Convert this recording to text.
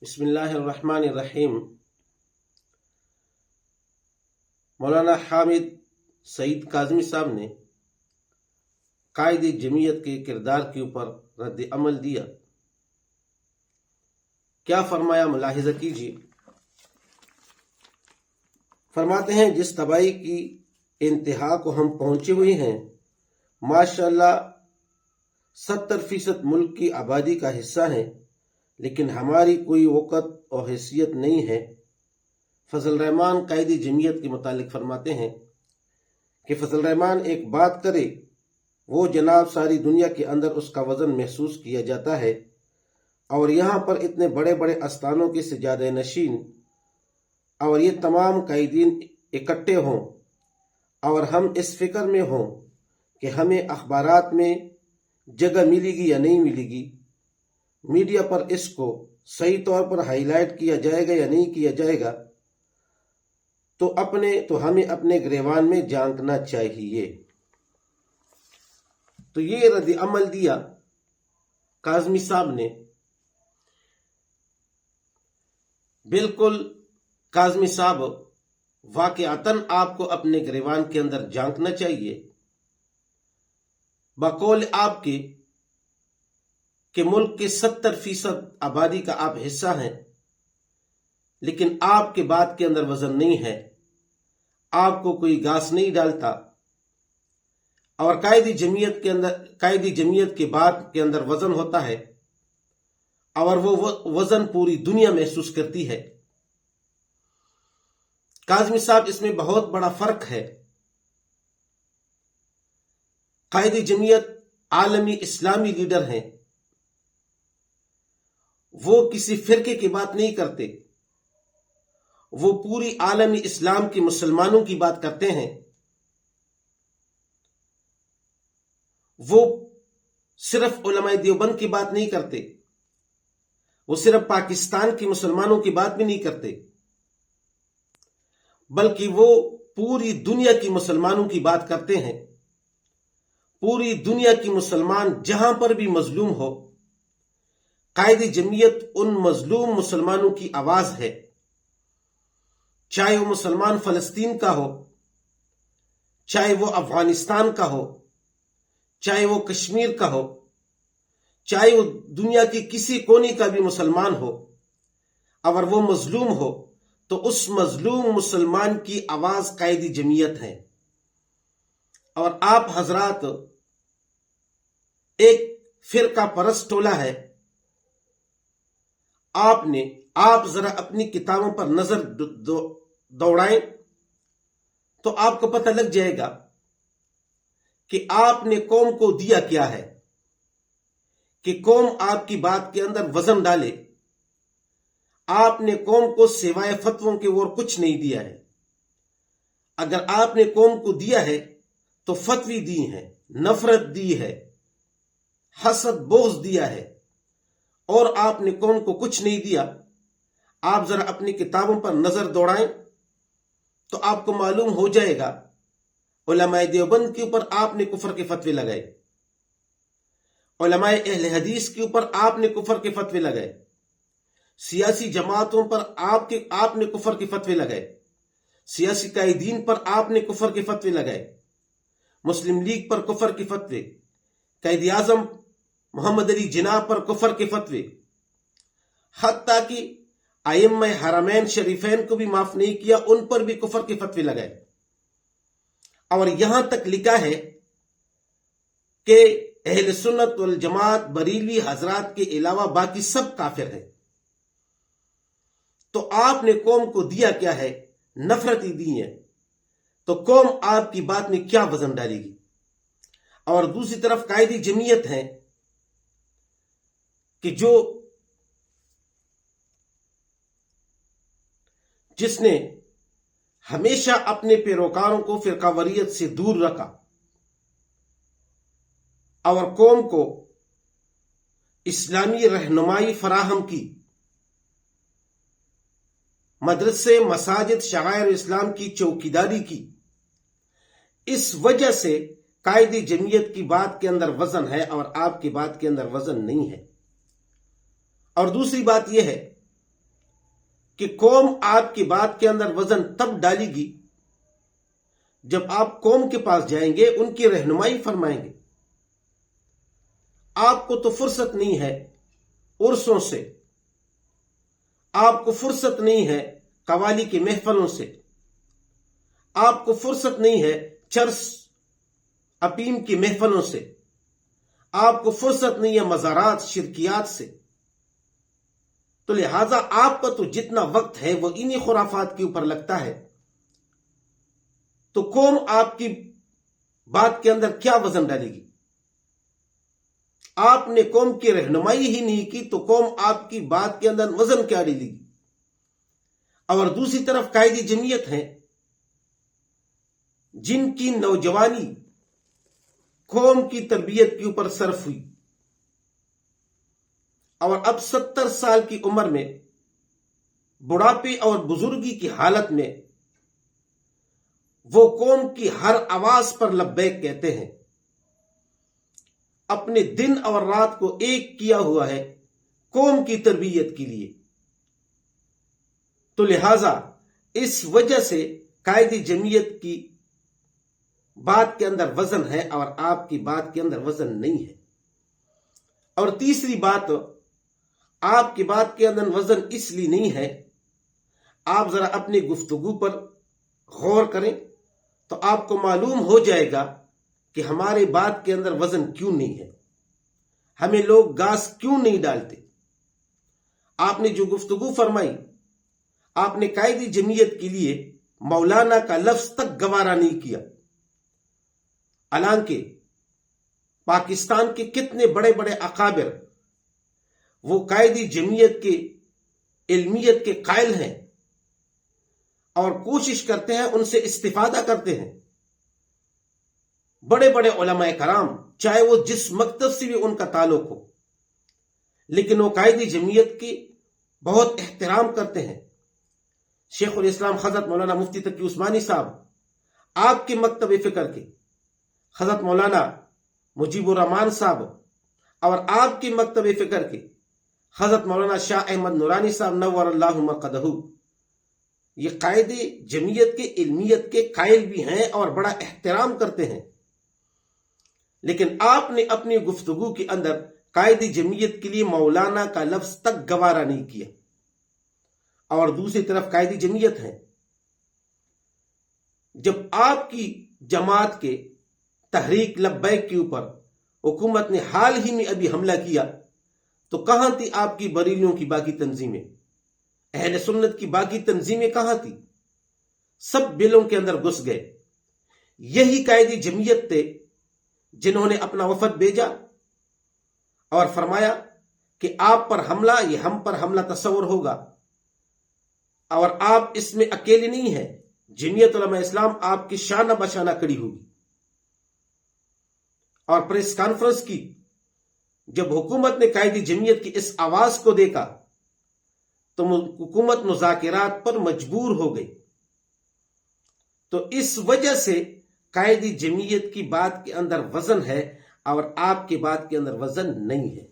بسم اللہ الرحمن الرحیم۔ مولانا حامد سعید کاظمی صاحب نے قائد جمعیت کے کردار کے اوپر رد عمل دیا۔ کیا فرمایا ملاحظہ کیجیے۔ فرماتے ہیں جس تباہی کی انتہا کو ہم پہنچے ہوئے ہیں، ماشاءاللہ 70% ملک کی آبادی کا حصہ ہیں، لیکن ہماری کوئی وقت اور حیثیت نہیں ہے۔ فضل الرحمان قائد جمعیت کے متعلق فرماتے ہیں کہ فضل الرحمان ایک بات کرے وہ جناب ساری دنیا کے اندر اس کا وزن محسوس کیا جاتا ہے، اور یہاں پر اتنے بڑے بڑے استانوں کے سجادہ نشین اور یہ تمام قائدین اکٹھے ہوں اور ہم اس فکر میں ہوں کہ ہمیں اخبارات میں جگہ ملے گی یا نہیں ملے گی، میڈیا پر اس کو صحیح طور پر ہائی لائٹ کیا جائے گا یا نہیں کیا جائے گا، تو ہمیں اپنے گریوان میں جھانکنا چاہیے۔ تو یہ رد عمل دیا کاظمی صاحب نے۔ بالکل کاظمی صاحب واقعتاً آپ کو اپنے گریوان کے اندر جھانکنا چاہیے۔ بقول آپ کے کہ ملک کے 70% آبادی کا آپ حصہ ہیں، لیکن آپ کے بات کے اندر وزن نہیں ہے، آپ کو کوئی گھاس نہیں ڈالتا، اور قائد جمعیت کے بات کے اندر وزن ہوتا ہے، اور وہ وزن پوری دنیا محسوس کرتی ہے۔ کاظمی صاحب اس میں بہت بڑا فرق ہے۔ قائد جمعیت عالمی اسلامی لیڈر ہیں، وہ کسی فرقے کی بات نہیں کرتے، وہ پوری عالمی اسلام کے مسلمانوں کی بات کرتے ہیں۔ وہ صرف علماء دیوبند کی بات نہیں کرتے، وہ صرف پاکستان کے مسلمانوں کی بات بھی نہیں کرتے، بلکہ وہ پوری دنیا کی مسلمانوں کی بات کرتے ہیں۔ پوری دنیا کی مسلمان جہاں پر بھی مظلوم ہو، قائد جمعیت ان مظلوم مسلمانوں کی آواز ہے، چاہے وہ مسلمان فلسطین کا ہو، چاہے وہ افغانستان کا ہو، چاہے وہ کشمیر کا ہو، چاہے وہ دنیا کی کسی کونے کا بھی مسلمان ہو، اگر وہ مظلوم ہو تو اس مظلوم مسلمان کی آواز قائد جمعیت ہے۔ اور آپ حضرات ایک فرقہ پرست ٹولہ ہے۔ آپ ذرا اپنی کتابوں پر نظر دوڑائیں تو آپ کو پتہ لگ جائے گا کہ آپ نے قوم کو دیا کیا ہے، کہ قوم آپ کی بات کے اندر وزن ڈالے۔ آپ نے قوم کو سوائے فتووں کے اور کچھ نہیں دیا ہے۔ اگر آپ نے قوم کو دیا ہے تو فتوی دی ہیں، نفرت دی ہے، حسد بغض دیا ہے، اور آپ نے قوم کو کچھ نہیں دیا۔ آپ ذرا اپنی کتابوں پر نظر دوڑائیں تو آپ کو معلوم ہو جائے گا۔ علماء دیوبند کے اوپر آپ نے کفر کے فتوے لگائے، علماء اہل حدیث کے اوپر آپ نے کفر کے فتوے لگائے، سیاسی جماعتوں پر آپ نے کفر کے فتوے لگائے، سیاسی قائدین پر آپ نے کفر کے فتوے لگائے، مسلم لیگ پر کفر کے فتوے، قائد اعظم محمد علی جناح پر کفر کے فتوے، حتیٰ کہ ائمہ حرمین شریفین کو بھی معاف نہیں کیا، ان پر بھی کفر کے فتوے لگائے۔ اور یہاں تک لکھا ہے کہ اہل سنت والجماعت بریلوی حضرات کے علاوہ باقی سب کافر ہیں۔ تو آپ نے قوم کو دیا کیا ہے؟ نفرتی دی ہے، تو قوم آپ کی بات میں کیا وزن ڈالے گی؟ اور دوسری طرف قائد جمعیت ہیں کہ جس نے ہمیشہ اپنے پیروکاروں کو فرقہ واریت سے دور رکھا اور قوم کو اسلامی رہنمائی فراہم کی، مدرسے مساجد شعائر اسلام کی چوکیداری کی۔ اس وجہ سے قائد جمعیت کی بات کے اندر وزن ہے اور آپ کی بات کے اندر وزن نہیں ہے۔ اور دوسری بات یہ ہے کہ قوم آپ کی بات کے اندر وزن تب ڈالے گی جب آپ قوم کے پاس جائیں گے، ان کی رہنمائی فرمائیں گے۔ آپ کو تو فرصت نہیں ہے عرسوں سے، آپ کو فرصت نہیں ہے قوالی کی محفلوں سے، آپ کو فرصت نہیں ہے چرس افیم کی محفلوں سے، آپ کو فرصت نہیں ہے مزارات شرکیات سے۔ تو لہذا آپ کا تو جتنا وقت ہے وہ انہی خرافات کے اوپر لگتا ہے، تو قوم آپ کی بات کے اندر کیا وزن ڈالے گی؟ آپ نے قوم کی رہنمائی ہی نہیں کی تو قوم آپ کی بات کے اندر وزن کیا ڈالے گی؟ اور دوسری طرف قائد جمعیت ہیں جن کی نوجوانی قوم کی تربیت کے اوپر صرف ہوئی، اور اب 70 سال کی عمر میں بڑھاپے اور بزرگی کی حالت میں وہ قوم کی ہر آواز پر لبیک کہتے ہیں، اپنے دن اور رات کو ایک کیا ہوا ہے قوم کی تربیت کے لیے۔ تو لہذا اس وجہ سے قائد جمعیت کی بات کے اندر وزن ہے اور آپ کی بات کے اندر وزن نہیں ہے۔ اور تیسری بات، آپ کی بات کے اندر وزن اس لیے نہیں ہے، آپ ذرا اپنی گفتگو پر غور کریں تو آپ کو معلوم ہو جائے گا کہ ہمارے بات کے اندر وزن کیوں نہیں ہے، ہمیں لوگ گاس کیوں نہیں ڈالتے۔ آپ نے جو گفتگو فرمائی، آپ نے قائد جمعیت کے لیے مولانا کا لفظ تک گوارا نہیں کیا، حالانکہ پاکستان کے کتنے بڑے بڑے اکابر وہ قائد جمعیت کے علمیت کے قائل ہیں اور کوشش کرتے ہیں، ان سے استفادہ کرتے ہیں۔ بڑے بڑے علماء کرام چاہے وہ جس مکتب سے بھی ان کا تعلق ہو، لیکن وہ قائد جمعیت کی بہت احترام کرتے ہیں۔ شیخ الاسلام حضرت مولانا مفتی تقی عثمانی صاحب آپ کے مکتب فکر کے، حضرت مولانا مجیب الرحمان صاحب اور آپ کے مکتب فکر کے حضرت مولانا شاہ احمد نورانی صاحب نور اللہ مرقدہ، یہ قائد جمعیت کے علمیت کے قائل بھی ہیں اور بڑا احترام کرتے ہیں، لیکن آپ نے اپنی گفتگو کے اندر قائد جمعیت کے لیے مولانا کا لفظ تک گوارا نہیں کیا۔ اور دوسری طرف قائد جمعیت ہیں، جب آپ کی جماعت کے تحریک لبیک کے اوپر حکومت نے حال ہی میں ابھی حملہ کیا تو کہاں تھی آپ کی بریلیوں کی باقی تنظیمیں؟ اہل سنت کی باقی تنظیمیں کہاں تھی؟ سب بلوں کے اندر گھس گئے۔ یہی قائد جمعیت تھے جنہوں نے اپنا وفد بھیجا اور فرمایا کہ آپ پر حملہ، یہ ہم پر حملہ تصور ہوگا اور آپ اس میں اکیلے نہیں ہیں، جمعیت علماء اسلام آپ کی شانہ بشانہ کھڑی ہوگی۔ اور پریس کانفرنس کی، جب حکومت نے قائد جمعیت کی اس آواز کو دیکھا تو حکومت مذاکرات پر مجبور ہو گئی۔ تو اس وجہ سے قائد جمعیت کی بات کے اندر وزن ہے اور آپ کی بات کے اندر وزن نہیں ہے۔